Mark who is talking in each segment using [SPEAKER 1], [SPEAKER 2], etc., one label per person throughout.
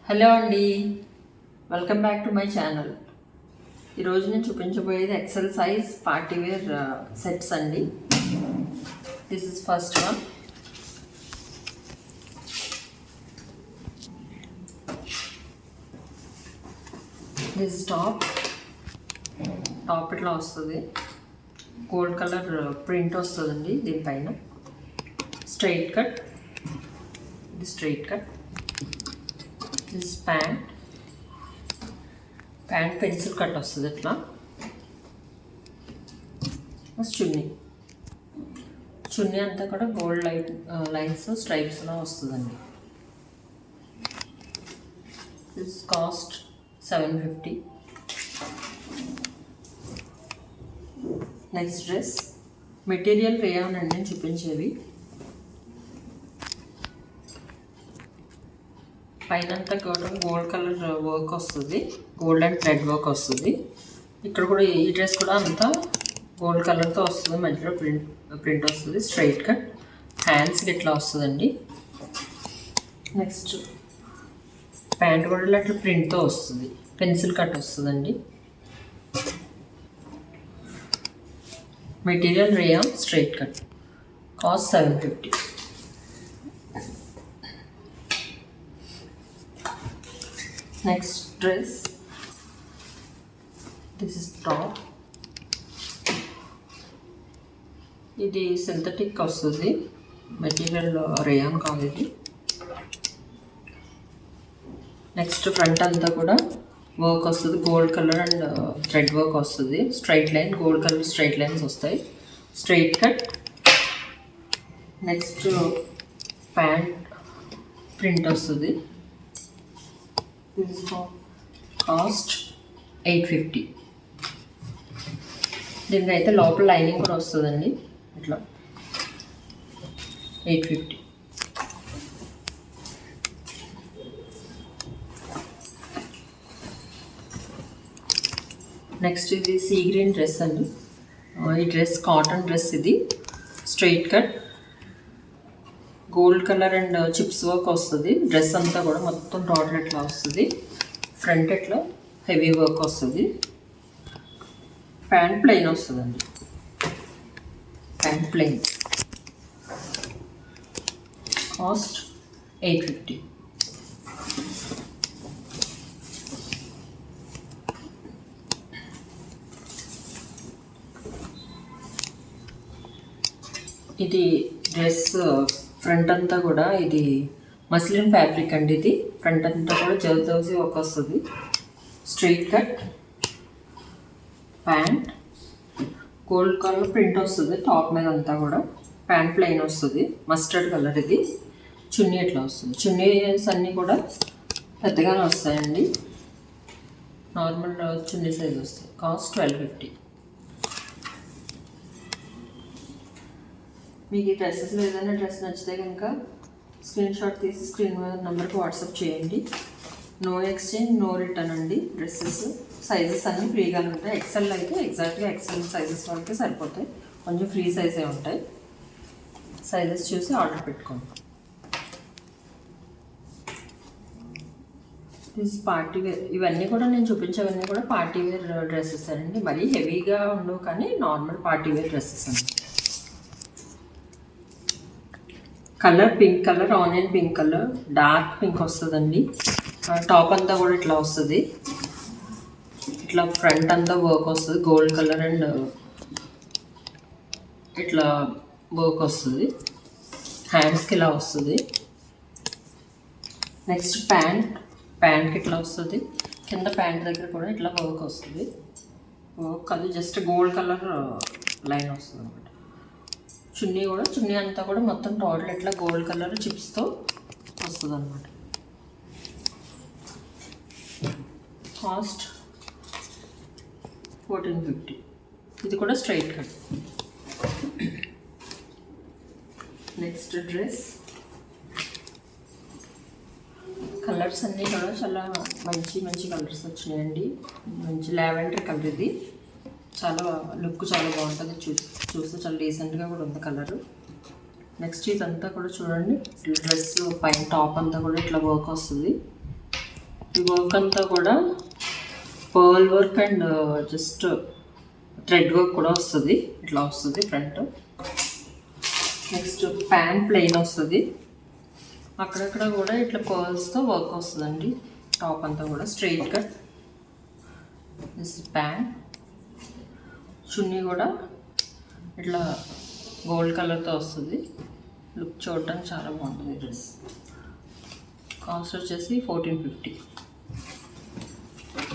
[SPEAKER 1] Hello అండి, welcome back to my channel. ఈరోజు నేను చూపించబోయేది ఎక్సెల్ సైజ్ పార్టీవేర్ సెట్స్ అండి. This is first one. This top ఇట్లా వస్తుంది. గోల్డ్ కలర్ ప్రింట్ వస్తుందండి దీనిపైన. స్ట్రైట్ కట్, ఇది straight cut. This pant pencil cut వస్తుంది ఇట్లా. చున్నీ అంతా కూడా గోల్డ్ లైన్స్ స్ట్రైప్స్లో వస్తుందండి. This cost $750. Next dress material rayon అండి నేను చూపించేవి. పైనంతా కూడా గోల్డ్ కలర్ వర్క్ వస్తుంది, గోల్డ్ అండ్ థ్రెడ్ వర్క్ వస్తుంది. ఇక్కడ కూడా ఈ డ్రెస్ కూడా అంతా గోల్డ్ కలర్తో వస్తుంది, మధ్యలో ప్రింట్ వస్తుంది. స్ట్రైట్ కట్, హ్యాండ్స్కి ఇట్లా వస్తుందండి. నెక్స్ట్ ప్యాంట్ కూడా అట్లా ప్రింట్తో వస్తుంది, పెన్సిల్ కట్ వస్తుందండి. Material rayon straight cut, cost $750. Next dress, this is top. ఇది సింథటిక్ వస్తుంది, మెటీరియల్ రేయాన్ కాదు ఇది. నెక్స్ట్ ఫ్రంట్ అంతా కూడా వర్క్ వస్తుంది, gold colour and thread work వస్తుంది. Straight line, gold colour straight lines వస్తాయి. Straight cut. Next pant print వస్తుంది. కాస్ట్ $850. దీనికి అయితే లోపల లైనింగ్ కూడా వస్తుందండి ఇట్లా. $850. నెక్స్ట్ ఇది సీ గ్రీన్ డ్రెస్ అండి. ఈ డ్రెస్ కాటన్ డ్రెస్, ఇది straight cut, gold colour and chips work వస్తుంది. డ్రెస్ అంతా కూడా మొత్తం టోటల్ ఇట్లా వస్తుంది. ఫ్రంట్ ఇట్లా హెవీ వర్క్ వస్తుంది. ప్యాంట్ ప్లెయిన్ వస్తుందండి, ప్యాంట్ ప్లెయిన్. కాస్ట్ $850. ఇది డ్రెస్ ఫ్రంట్ అంతా కూడా ఇది మస్లిన్ ఫ్యాబ్రిక్ అండి. ఇది ఫ్రంట్ అంతా కూడా జర్దోజీ వర్క్ వస్తుంది. Straight cut, pant gold colour print వస్తుంది టాప్ మీద అంతా కూడా. ప్యాంట్ ప్లెయిన్ వస్తుంది, మస్టర్డ్ కలర్. ఇది చున్నీ ఎట్లా వస్తుంది. చున్నీస్ అన్నీ కూడా పెద్దగానే వస్తాయండి, నార్మల్ చున్నీ సైజ్ వస్తాయి. కాస్ట్ $1250. మీకు ఈ డ్రెస్సెస్లో ఏదైనా డ్రెస్ నచ్చితే కనుక స్క్రీన్ షాట్ తీసి స్క్రీన్ మీద నెంబర్కి వాట్సాప్ చేయండి. నో ఎక్స్చేంజ్, నో రిటర్న్ అండి. డ్రెస్సెస్ సైజెస్ అన్నీ ఫ్రీగానే ఉంటాయి. ఎక్సెల్ అయితే ఎగ్జాక్ట్గా ఎక్సెల్ సైజెస్ వరకే సరిపోతాయి, కొంచెం ఫ్రీ సైజే ఉంటాయి. సైజెస్ చూసి ఆర్డర్ పెట్టుకోండి. This party wear. ఇవన్నీ కూడా నేను చూపించేవన్నీ కూడా పార్టీ వేర్ డ్రెస్సెస్ అండి. మరీ హెవీగా ఉండవు కానీ నార్మల్ పార్టీ వేర్ డ్రెస్సెస్ అండి. Colour pink colour, onion pink colour, dark pink వస్తుందండి. టాప్ అంతా కూడా ఇట్లా వస్తుంది. ఇట్లా ఫ్రంట్ అంతా వర్క్ వస్తుంది, గోల్డ్ కలర్ అండ్ ఇట్లా వర్క్ వస్తుంది. హ్యాండ్స్కి ఇలా వస్తుంది. నెక్స్ట్ ప్యాంట్కి ఇట్లా వస్తుంది. కింద ప్యాంట్ దగ్గర కూడా ఇట్లా వర్క్ వస్తుంది. వర్క్ అది జస్ట్ గోల్డ్ కలర్ లైన్ వస్తుంది అనమాట. చున్నీ అంతా కూడా మొత్తం టోటల్ ఇట్లా గోల్డ్ కలర్ చిప్స్తో వస్తుంది అనమాట. కాస్ట్ $1450. ఇది కూడా straight cut. Next dress, colours అన్నీ కూడా చాలా మంచి కలర్స్ వచ్చినాయండి. మంచి లావెండర్ కలర్. ఇది చాలా లుక్ చాలా బాగుంటుంది, చూస్తే చాలా డీసెంట్గా కూడా ఉంది కలరు. నెక్స్ట్ ఇదంతా కూడా చూడండి, డ్రెస్ పైన టాప్ అంతా కూడా ఇట్లా వర్క్ వస్తుంది. ఈ వర్క్ అంతా కూడా pearl work and just thread work కూడా వస్తుంది, ఇట్లా వస్తుంది ఫ్రంట్. నెక్స్ట్ ప్యాంట్ ప్లెయిన్ వస్తుంది, అక్కడక్కడ కూడా ఇట్లా పర్ల్స్తో వర్క్ వస్తుందండి. టాప్ అంతా కూడా స్ట్రైట్ కట్. This pant. చున్నీ కూడా ఇట్లా గోల్డ్ కలర్తో వస్తుంది, లుక్ చూడటానికి చాలా బాగుంటుంది డ్రెస్. కాస్ట్ వచ్చేసి 1450.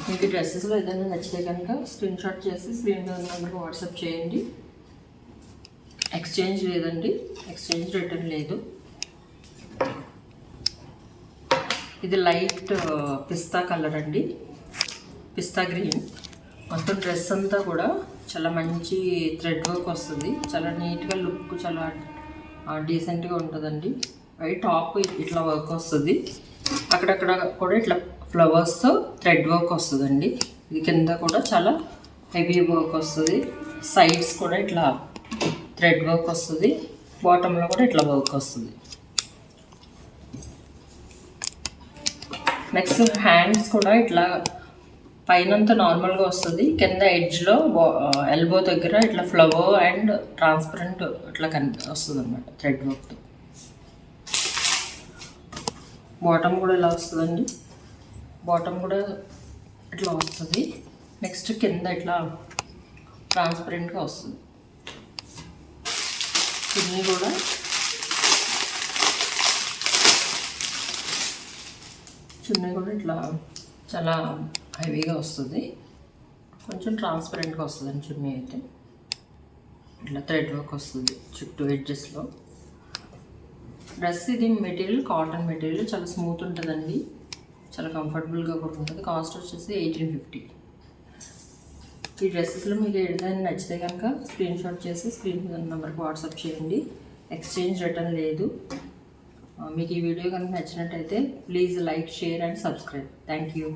[SPEAKER 1] మీకు డ్రెస్సెస్లో ఏదైనా నచ్చితే కనుక స్క్రీన్ షాట్ చేసి స్క్రీన్ మీద నెంబర్కి వాట్సాప్ చేయండి. ఎక్స్చేంజ్ లేదండి, ఎక్స్చేంజ్ రిటర్న్ లేదు. ఇది లైట్ పిస్తా కలర్ అండి, పిస్తా గ్రీన్. మొత్తం డ్రెస్ అంతా కూడా చాలా మంచి థ్రెడ్ వర్క్ వస్తుంది, చాలా నీట్గా లుక్ చాలా డీసెంట్గా ఉంటుందండి. అవి టాప్ ఇట్లా వర్క్ వస్తుంది, అక్కడక్కడ కూడా ఇట్లా ఫ్లవర్స్తో థ్రెడ్ వర్క్ వస్తుందండి. ఇది కింద కూడా చాలా హెవీ వర్క్ వస్తుంది, సైడ్స్ కూడా ఇట్లా థ్రెడ్ వర్క్ వస్తుంది, బాటంలో కూడా ఇట్లా వర్క్ వస్తుంది. నెక్స్ట్ హ్యాండ్స్ కూడా ఇట్లా పైనంతా నార్మల్గా వస్తుంది, కింద ఎడ్జ్లో ఎల్బో దగ్గర ఇట్లా ఫ్లవర్ అండ్ ట్రాన్స్పరెంట్ ఇట్లా వస్తుంది అనమాట థ్రెడ్ వర్క్తో. బాటమ్ కూడా ఇలా వస్తుందండి, బాటమ్ కూడా ఇట్లా వస్తుంది. నెక్స్ట్ కింద ఇట్లా ట్రాన్స్పరెంట్గా వస్తుంది. చున్నీ కూడా ఇట్లా చాలా హెవీగా వస్తుంది, కొంచెం ట్రాన్స్పరెంట్గా వస్తుందండి చున్నీ అయితే. ఇట్లా థ్రెడ్ వర్క్ వస్తుంది చుట్టూ ఎడ్జెస్లో. డ్రెస్ ఇది మెటీరియల్ కాటన్ మెటీరియల్, చాలా స్మూత్ ఉంటుందండి, చాలా కంఫర్టబుల్గా కూడా ఉంటుంది. కాస్ట్ వచ్చేసి 1850. ఈ డ్రెస్సెస్లో మీకు ఏదైనా నచ్చితే కనుక స్క్రీన్ షాట్ చేసి స్క్రీన్ నెంబర్కి వాట్సాప్ చేయండి. ఎక్స్చేంజ్ రిటర్న్ లేదు. మీకు ఈ వీడియో కనుక నచ్చినట్టయితే please like, share and subscribe. Thank you.